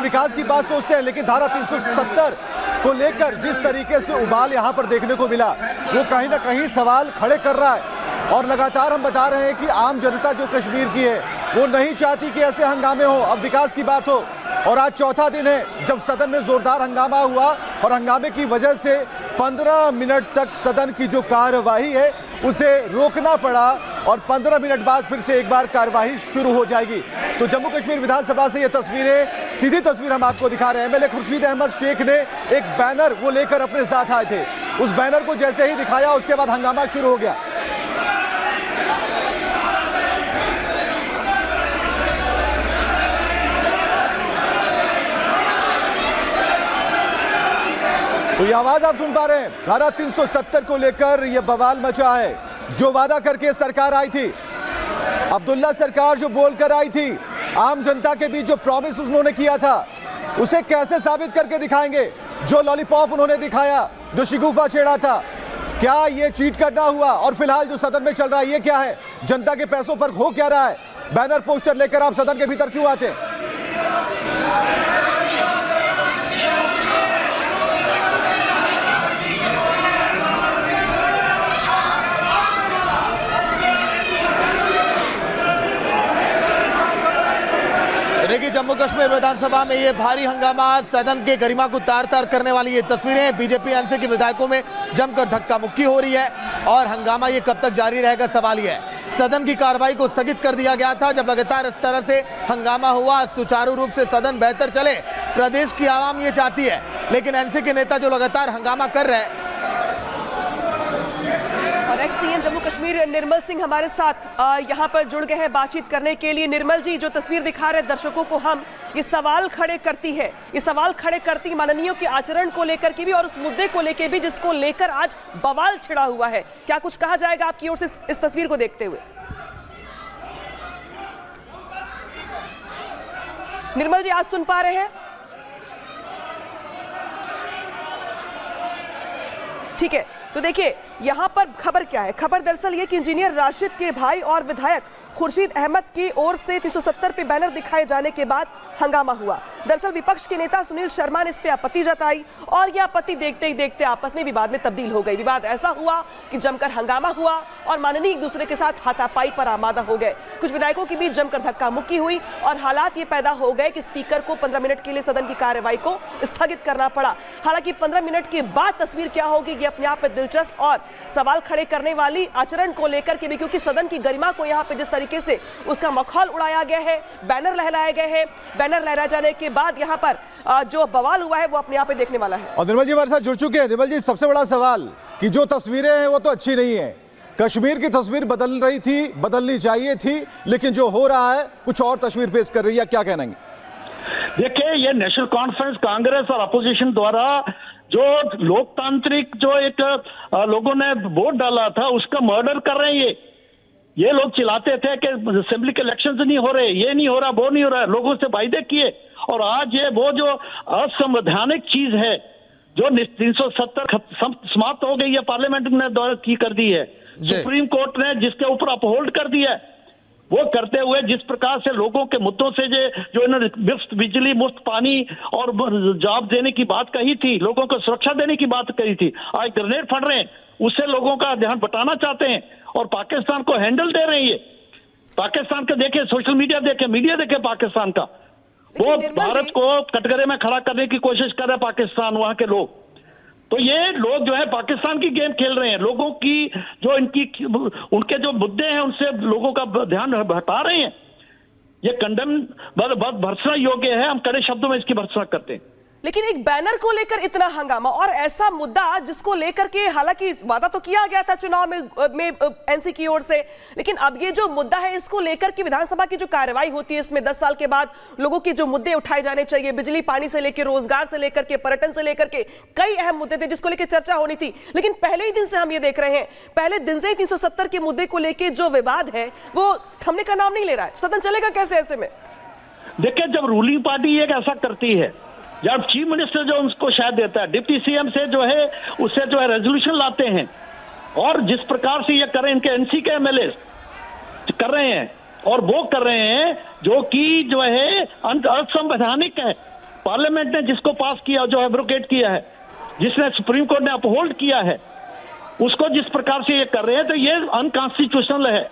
विकास की बात सोचते हैं, लेकिन धारा 370 को लेकर जिस तरीके से उबाल यहां पर देखने को मिला, वो कहीं ना कहीं सवाल खड़े कर रहा है। और लगातार हम बता रहे हैं कि आम जनता जो कश्मीर की है वो नहीं चाहती कि ऐसे हंगामे हो, अब विकास की बात हो। और आज चौथा दिन है जब सदन में जोरदार हंगामा हुआ और हंगामे की वजह से 15 मिनट तक सदन की जो कार्यवाही है उसे रोकना पड़ा और 15 मिनट बाद फिर से एक बार कार्यवाही शुरू हो जाएगी। तो जम्मू कश्मीर विधानसभा से ये तस्वीरें, सीधी तस्वीर हम आपको दिखा रहे हैं। एमएलए खुर्शीद अहमद शेख ने एक बैनर वो लेकर अपने साथ आए थे, उस बैनर को जैसे ही दिखाया उसके बाद हंगामा शुरू हो गया। तो ये आवाज आप सुन पा रहे हैं, धारा 370 को लेकर ये बवाल मचा है। जो वादा करके सरकार आई थी, अब्दुल्ला सरकार जो बोलकर आई थी, आम जनता के बीच जो प्रॉमिस उन्होंने किया था, उसे कैसे साबित करके दिखाएंगे? जो लॉलीपॉप उन्होंने दिखाया, जो शिगुफा छेड़ा था, क्या ये चीट करना हुआ? और फिलहाल जो सदन में चल रहा है ये क्या है? जनता के पैसों पर हो क्या रहा है? बैनर पोस्टर लेकर आप सदन के भीतर क्यों आते हैं? देखिए, जम्मू कश्मीर विधानसभा में ये भारी हंगामा, सदन के गरिमा को तार तार करने वाली ये तस्वीरें, बीजेपी एनसी के विधायकों में जमकर धक्का मुक्की हो रही है और हंगामा ये कब तक जारी रहेगा सवाल ये है। सदन की कार्रवाई को स्थगित कर दिया गया था जब लगातार इस तरह से हंगामा हुआ। सुचारू रूप से सदन बेहतर चले, प्रदेश की आवाम ये चाहती है, लेकिन एनसी के नेता जो लगातार हंगामा कर रहे हैं। सीएम जम्मू कश्मीर निर्मल सिंह हमारे साथ यहां पर जुड़ गए हैं बातचीत करने के लिए। निर्मल जी, जो तस्वीर दिखा रहे दर्शकों को हम, ये सवाल खड़े करती है, ये सवाल खड़े करती माननीयों के आचरण को लेकर के भी और उस मुद्दे को लेकर भी जिसको लेकर आज बवाल छिड़ा हुआ है। क्या कुछ कहा जाएगा आपकी ओर से इस तस्वीर को देखते हुए? निर्मल जी, आज सुन पा रहे हैं? ठीक है, तो देखिए यहां पर खबर क्या है। खबर दरअसल ये कि इंजीनियर राशिद के भाई और विधायक खुर्शीद अहमद की ओर से 370 पे बैनर दिखाए जाने के बाद हंगामा हुआ। दरअसल विपक्ष के नेता सुनील शर्मा ने इस पे आपत्ति जताई और यह आपत्ति देखते ही देखते आपस में विवाद में तब्दील हो गई। विवाद ऐसा हुआ कि जमकर हंगामा हुआ और माननीय एक दूसरे के साथ हाथापाई पर आमादा हो गए। कुछ विधायकों के बीच जमकर धक्का मुक्की हुई और हालात ये पैदा हो गए कि स्पीकर को 15 मिनट के लिए सदन की कार्यवाही को स्थगित करना पड़ा। हालांकि 15 मिनट के बाद तस्वीर क्या होगी ये अपने आप में दिलचस्प और सवाल खड़े करने वाली आचरण को लेकर के भी, क्योंकि सदन की गरिमा को यहाँ पे जिस तरीके से उसका मखौल उड़ाया गया है, बैनर लहराए गए हैं, बैनर लहराए जाने के बाद यहाँ पर जो बवाल हुआ है वो अपने आप में देखने वाला है। और निर्मल जी हमारे साथ जुड़ चुके हैं। निर्मल जी, सबसे बड़ा सवाल कि जो तस्वीरें हैं वो तो अच्छी नहीं है, कश्मीर की तस्वीर बदल रही थी, बदलनी चाहिए थी, लेकिन जो हो रहा है कुछ और तस्वीर पेश कर रही है, क्या कहना है? देखिए, ये नेशनल कॉन्फ्रेंस, कांग्रेस और अपोजिशन द्वारा जो लोकतांत्रिक जो एक लोगों ने वोट डाला था उसका मर्डर कर रहे हैं। ये लोग चिल्लाते थे कि असेंबली के इलेक्शंस नहीं हो रहे, ये नहीं हो रहा, वो नहीं हो रहा, लोगों से वायदे किए, और आज ये वो जो असंवैधानिक चीज है जो 370 समाप्त हो गई है, पार्लियामेंट ने द्वारा की कर दी है, सुप्रीम कोर्ट ने जिसके ऊपर अपहोल्ड कर दिया है, वो करते हुए जिस प्रकार से लोगों के मुद्दों से जो इन्होंने मुफ्त बिजली, मुफ्त पानी और जॉब देने की बात कही थी, लोगों को सुरक्षा देने की बात कही थी, आज ग्रेनेड फट रहे हैं, उससे लोगों का ध्यान बटाना चाहते हैं और पाकिस्तान को हैंडल दे रहे हैं। ये पाकिस्तान के देखे, सोशल मीडिया देखे, मीडिया देखे पाकिस्तान का, वो भारत को कटघरे में खड़ा करने की कोशिश कर रहे हैं पाकिस्तान, वहां के लोग। तो ये लोग जो है पाकिस्तान की गेम खेल रहे हैं, लोगों की जो उनके जो मुद्दे हैं उनसे लोगों का ध्यान हटा रहे हैं। ये कंडम बहुत भर्त्सना योग्य है, हम कड़े शब्दों में इसकी भर्त्सना करते हैं। लेकिन एक बैनर को लेकर इतना हंगामा और ऐसा मुद्दा जिसको लेकर के हालांकि वादा तो किया गया था चुनाव में एनसी की ओर से, लेकिन अब ये जो मुद्दा है इसको लेकर के विधानसभा की जो कार्रवाई होती है इसमें 10 साल के बाद लोगों के जो मुद्दे उठाए जाने चाहिए, बिजली पानी से लेकर, रोजगार से लेकर के, पर्यटन से लेकर के, कई अहम मुद्दे थे जिसको लेकर चर्चा होनी थी। लेकिन पहले ही दिन से हम ये देख रहे हैं, पहले दिन से ही 370 के मुद्दे को लेकर जो विवाद है वो थमने का नाम नहीं ले रहा है। सदन चलेगा कैसे ऐसे में? देखिए, जब रूलिंग पार्टी एक ऐसा करती है, जब चीफ मिनिस्टर जो उनको शायद देता है, डिप्टी सीएम से जो है उससे जो है रेजोल्यूशन लाते हैं, और जिस प्रकार से ये कर रहे हैं, इनके एनसी के एमएलए कर रहे हैं और वो कर रहे हैं जो कि जो है असंवैधानिक है, पार्लियामेंट ने जिसको पास किया, जो एब्रोगेट किया है, जिसने सुप्रीम कोर्ट ने अपहोल्ड किया है, उसको जिस प्रकार से ये कर रहे हैं तो ये अनकॉन्स्टिट्यूशनल है।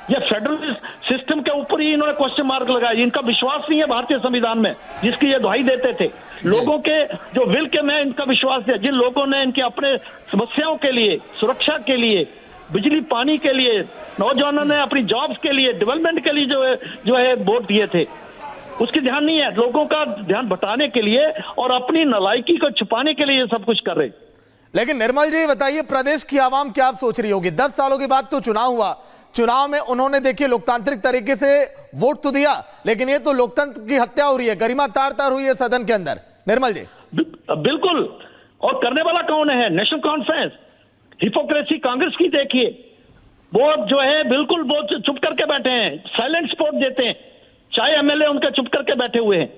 ये फेडरल सिस्टम के ऊपर ही इन्होंने क्वेश्चन मार्क लगाया। इनका विश्वास नहीं है भारतीय संविधान में, जिसकी ये दुहाई देते थे। लोगों के जो विल के में इनका विश्वास है। जिन लोगों ने इनके अपने समस्याओं के लिए, सुरक्षा के लिए, बिजली पानी के लिए, नौजवानों ने अपनी जॉब्स के लिए, डेवलपमेंट के लिए जो है वोट दिए थे, उसकी ध्यान नहीं है। लोगों का ध्यान बटाने के लिए और अपनी नालायकी को छुपाने के लिए ये सब कुछ कर रहे। लेकिन निर्मल जी बताइए, प्रदेश की आवाम क्या सोच रही होगी? 10 सालों के बाद तो चुनाव हुआ, चुनाव में उन्होंने देखिए लोकतांत्रिक तरीके से वोट तो दिया, लेकिन ये तो लोकतंत्र की हत्या हो रही है, गरिमा तार तार हुई है सदन के अंदर। निर्मल जी बिल्कुल, और करने वाला कौन है? National conference. हिपोक्रेसी कांग्रेस की देखिए, वो जो है बिल्कुल वो चुप करके बैठे हैं, साइलेंट सपोर्ट देते हैं, चाहे एमएलए उनका चुप करके बैठे हुए हैं।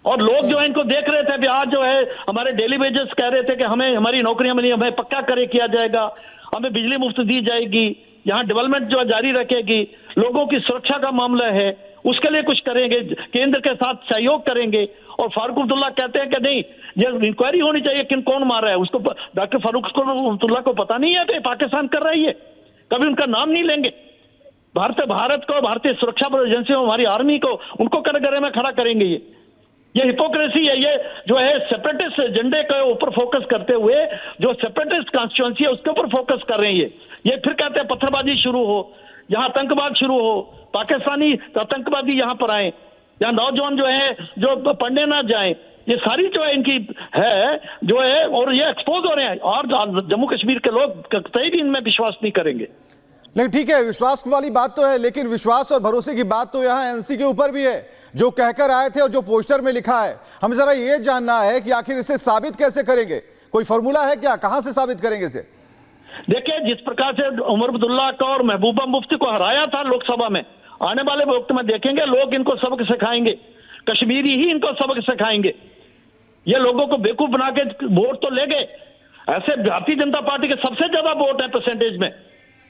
और लोग जो है इनको देख रहे थे अभी, आज जो है हमारे डेली वेजेस कह रहे थे कि हमें हमारी नौकरियां मिली, हमें पक्का किया जाएगा, हमें बिजली मुफ्त दी जाएगी, यहाँ डेवलपमेंट जो जारी रखेगी, लोगों की सुरक्षा का मामला है, उसके लिए कुछ करेंगे, केंद्र के साथ सहयोग करेंगे। और फारूक अब्दुल्ला कहते हैं कि नहीं, ये इंक्वायरी होनी चाहिए, कौन मार रहा है उसको। डॉक्टर फारूक अब्दुल्ला को पता नहीं है कि पाकिस्तान कर रही है, कभी उनका नाम नहीं लेंगे। भारत को, भारतीय सुरक्षा बल एजेंसियों, हमारी आर्मी को, उनको कटघरे में खड़ा करेंगे। ये हिपोक्रेसी है। ये जो है सेपरेटिस्ट एजेंडे के ऊपर फोकस करते हुए, जो सेपरेटिस्ट कॉन्स्टिट्यूएंसी है उसके ऊपर फोकस कर रहे हैं। ये फिर कहते हैं पत्थरबाजी शुरू हो, यहाँ आतंकवाद शुरू हो, पाकिस्तानी आतंकवादी यहाँ पर आए, यहाँ नौजवान जो है जो पढ़ने ना जाए, ये सारी जो है इनकी है जो है, और ये एक्सपोज हो रहे हैं। और जम्मू कश्मीर के लोग कतई भी इनमें विश्वास नहीं करेंगे। लेकिन ठीक है, विश्वास वाली बात तो है, लेकिन विश्वास और भरोसे की बात तो यहाँ एनसी के ऊपर भी है, जो कहकर आए थे और जो पोस्टर में लिखा है। हमें जरा ये जानना है कि आखिर इसे साबित कैसे करेंगे? कोई फॉर्मूला है क्या? कहां से साबित करेंगे इसे? देखिए, जिस प्रकार से उमर अब्दुल्ला को और महबूबा मुफ्ती को हराया था लोकसभा में, आने वाले वक्त में देखेंगे लोग इनको सबक सिखाएंगे, कश्मीरी ही इनको सबक सिखाएंगे। ये लोगों को बेवकूफ बना के वोट तो ले गए। ऐसे भारतीय जनता पार्टी के सबसे ज्यादा वोट है परसेंटेज में,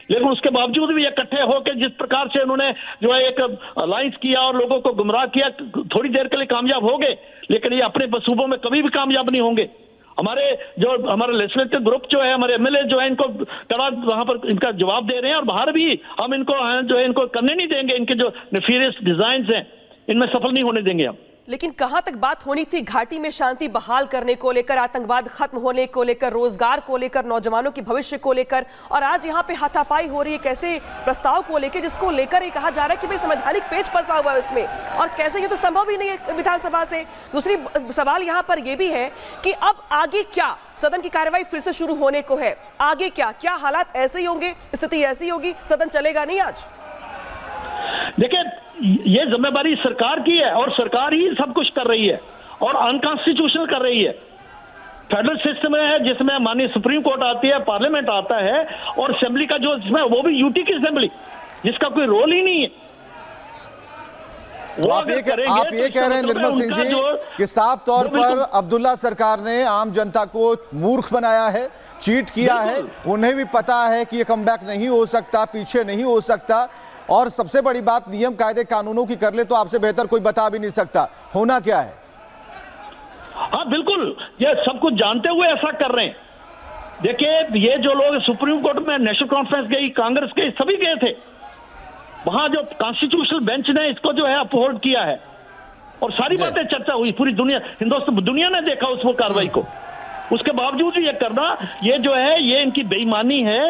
लेकिन उसके बावजूद भी इकट्ठे होकर जिस प्रकार से उन्होंने जो है एक अलायंस किया और लोगों को गुमराह किया, थोड़ी देर के लिए कामयाब हो गए, लेकिन ये अपने सूबों में कभी भी कामयाब नहीं होंगे। हमारे लेजिस्लेटिव ग्रुप जो है, हमारे एमएलए जो है, इनको कड़ा वहां पर इनका जवाब दे रहे हैं, और बाहर भी हम इनको जो है इनको करने नहीं देंगे। इनके जो नेफियस डिजाइन हैं इनमें सफल नहीं होने देंगे हम। लेकिन कहां तक बात होनी थी घाटी में शांति बहाल करने को लेकर, आतंकवाद खत्म होने को लेकर, रोजगार को लेकर, नौजवानों के भविष्य को लेकर, और आज यहां पे हाथापाई हो रही है कैसे प्रस्ताव को लेकर, जिसको लेकर ये कहा जा रहा है कि भाई संवैधानिक पेच फंसा हुआ है उसमें, और कैसे ये तो संभव ही नहीं है विधानसभा से। दूसरी सवाल यहां पर यह भी है कि अब आगे क्या? सदन की कार्यवाही फिर से शुरू होने को है, आगे क्या हालात ऐसे ही होंगे, स्थिति ऐसी होगी, सदन चलेगा नहीं आज? देखिए, ये जिम्मेदारी सरकार की है और सरकार ही सब कुछ कर रही है और अनकॉन्स्टिट्यूशनल कर रही है। फेडरल सिस्टम है जिसमें माननीय सुप्रीम कोर्ट आती है, पार्लियामेंट आता है, और असेंबली का जो इसमें वो भी यूटी की असेंबली, जिसका कोई रोल ही नहीं है। तो आप ये कह रहे हैं निर्मल सिंह जी कि साफ तौर पर अब्दुल्ला सरकार ने आम जनता को मूर्ख बनाया है, चीट किया है। उन्हें भी पता है कि ये कमबैक नहीं हो सकता, पीछे नहीं हो सकता, और सबसे बड़ी बात नियम कायदे कानूनों की कर ले तो आपसे बेहतर कोई बता भी नहीं सकता। होना क्या है? हाँ बिल्कुल, ये सब कुछ जानते हुए ऐसा कर रहे हैं। देखिए, ये जो लोग सुप्रीम कोर्ट में नेशनल कॉन्फ्रेंस गई, कांग्रेस के सभी गए थे, वहां जो कॉन्स्टिट्यूशनल बेंच ने इसको जो है अपहोल्ड किया है, और सारी बातें चर्चा हुई, पूरी दुनिया, हिंदुस्तान दुनिया ने देखा उस कार्रवाई को। उसके बावजूद भी ये करना, ये जो है ये इनकी बेईमानी है।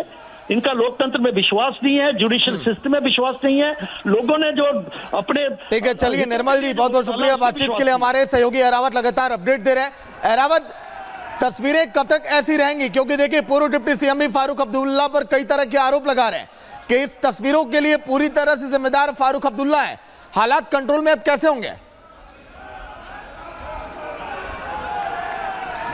इनका लोकतंत्र में विश्वास नहीं है, जुडिशियल सिस्टम में विश्वास नहीं है। लोगों ने जो अपने, ठीक है, चलिए निर्मल जी बहुत बहुत शुक्रिया बातचीत के लिए। हमारे सहयोगी अहरावत लगातार अपडेट दे रहे हैं। अहरावत, तस्वीरें कब तक ऐसी रहेंगी? क्योंकि देखिए, पूर्व डिप्टी सीएम भी फारूक अब्दुल्ला पर कई तरह के आरोप लगा रहे हैं कि इस तस्वीरों के लिए पूरी तरह से जिम्मेदार फारूक अब्दुल्ला है। हालात कंट्रोल में अब कैसे होंगे?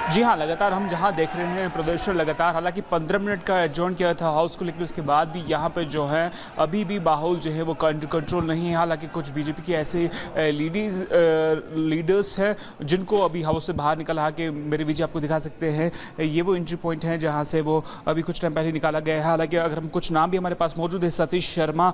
जी हाँ, लगातार हम जहाँ देख रहे हैं प्रदर्शन लगातार, हालांकि 15 मिनट का एडजॉर्न किया था हाउस को, लेकिन उसके बाद भी यहाँ पे जो है अभी भी माहौल जो है वो कंट्रोल नहीं है। हालांकि कुछ बीजेपी के ऐसे लीडर्स हैं जिनको अभी हाउस से बाहर निकाला कि मेरे विजय आपको दिखा सकते हैं, ये वो एंट्री पॉइंट है जहाँ से वो अभी कुछ टाइम पहले निकाला गया है। हालांकि अगर हम कुछ नाम भी हमारे पास मौजूद है, सतीश शर्मा,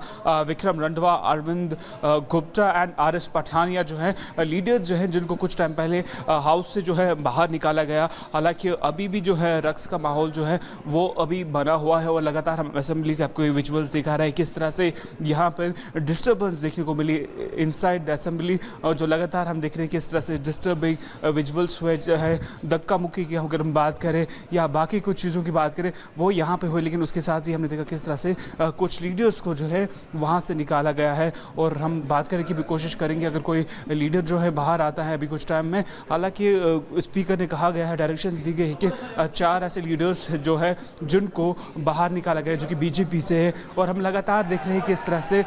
विक्रम रंधवा, अरविंद गुप्ता एंड RS पठानिया जो है लीडर्स जो हैं जिनको कुछ टाइम पहले हाउस से जो है बाहर निकाला गया। हालांकि अभी भी जो है रक्स का माहौल जो है वो अभी बना हुआ है और लगातार हम असेंबली से आपको ये विजुअल्स दिखा रहे हैं किस तरह से यहाँ पर डिस्टर्बेंस देखने को मिली इनसाइड द असेंबली, और जो लगातार हम देख रहे हैं किस तरह से डिस्टर्बिंग विजुअल्स हुए जो है, धक्का मुक्की की अगर हम बात करें या बाकी कुछ चीज़ों की बात करें वो यहाँ पे हुए। लेकिन उसके साथ ही हमने देखा किस तरह से कुछ लीडर्स को जो है वहाँ से निकाला गया है। और हम बात करें कि भी कोशिश करेंगे अगर कोई लीडर जो है बाहर आता है अभी कुछ टाइम में। हालांकि स्पीकर ने कहा गया है, डायरेक्शंस दी गई है कि 4 ऐसे लीडर्स जो है जिनको बाहर निकाला गया जो कि बीजेपी से है। और हम लगातार देख रहे हैं कि इस तरह से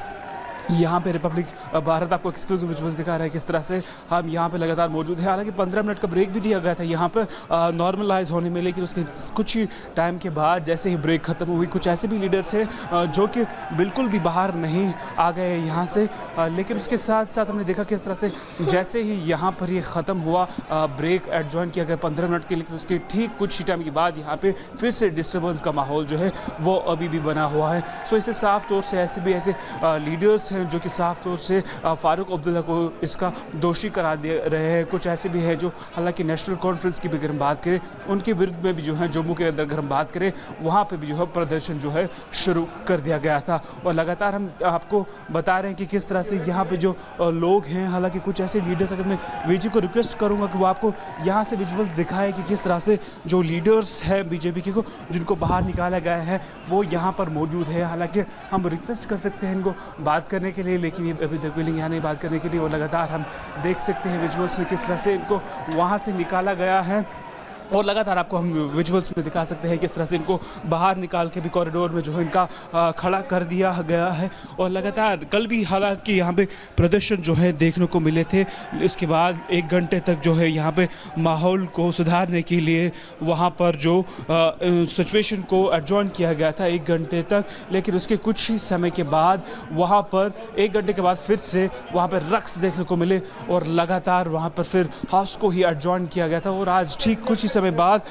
यहाँ पे रिपब्लिक भारत आपको एक्सक्लूसिव विजुअल्स दिखा रहा है किस तरह से हम यहाँ पे लगातार मौजूद है। हालांकि 15 मिनट का ब्रेक भी दिया गया था यहाँ पर नॉर्मलाइज होने में, लेकिन उसके कुछ ही टाइम के बाद जैसे ही ब्रेक खत्म हुई कुछ ऐसे भी लीडर्स हैं जो कि बिल्कुल भी बाहर नहीं आ गए यहाँ से। लेकिन उसके साथ साथ हमने देखा किस तरह से जैसे ही यहाँ पर ये ख़त्म हुआ ब्रेक एडजॉर्न किया गया 15 मिनट के, लेकिन उसके ठीक कुछ ही टाइम के बाद यहाँ पर फिर से डिस्टर्बेंस का माहौल जो है वो अभी भी बना हुआ है। सो इसे साफ तौर से ऐसे भी ऐसे लीडर्स हैं जो कि साफ तौर से फारूक अब्दुल्ला को इसका दोषी करार दे रहे हैं। कुछ ऐसे भी हैं जो हालांकि नेशनल कॉन्फ्रेंस की भी अगर हम बात करें उनके विरुद्ध में भी जो है जम्मू के अंदर अगर हम बात करें वहाँ पे भी जो है प्रदर्शन जो है शुरू कर दिया गया था। और लगातार हम आपको बता रहे हैं कि किस तरह से यहाँ पे जो लोग हैं, हालांकि कुछ ऐसे लीडर्स, अगर मैं वीजी को रिक्वेस्ट करूँगा कि वो आपको यहाँ से विजुअल्स दिखाए कि किस तरह से जो लीडर्स हैं बीजेपी के को जिनको बाहर निकाला गया है वो यहाँ पर मौजूद है। हालांकि हम रिक्वेस्ट कर सकते हैं इनको बात करने के लिए, लेकिन ये अभी तक विलिंग यहाँ नहीं बात करने के लिए। और लगातार हम देख सकते हैं विजुअल्स में किस तरह से इनको वहाँ से निकाला गया है। और लगातार आपको हम विजुअल्स में दिखा सकते हैं किस तरह से इनको बाहर निकाल के भी कॉरिडोर में जो है इनका खड़ा कर दिया गया है। और लगातार कल भी हालांकि यहाँ पे प्रदर्शन जो है देखने को मिले थे, इसके बाद 1 घंटे तक जो है यहाँ पे माहौल को सुधारने के लिए वहाँ पर जो सिचुएशन को एडजॉर्न किया गया था 1 घंटे तक, लेकिन उसके कुछ ही समय के बाद वहाँ पर 1 घंटे के बाद फिर से वहाँ पर रक्स देखने को मिले और लगातार वहाँ पर फिर हाउस को ही एडजॉर्न किया गया था। और आज ठीक कुछ ही समय बाद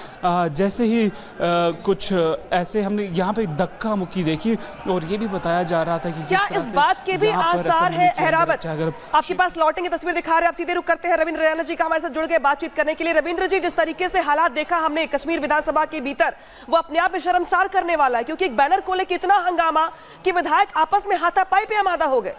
जैसे ही कुछ ऐसे हमने यहाँ पे धक्का मुक्की देखी और ये भी बताया जा रहा था कि क्या इस बात के भी आसार है अहराबत? आपके पास लौटेंगे तस्वीर दिखा रहे हैं, आप सीधे रुख करते हैं रविंद्र रैना जी का हमारे साथ जुड़ के बातचीत करने के लिए। रविंद्र जी, जिस तरीके से हालात देखा हमने कश्मीर विधानसभा के भीतर वो अपने आप में शर्मसार करने वाला है, क्योंकि एक बैनर को लेकर इतना हंगामा कि विधायक आपस में हाथापाई पे आमादा हो गए।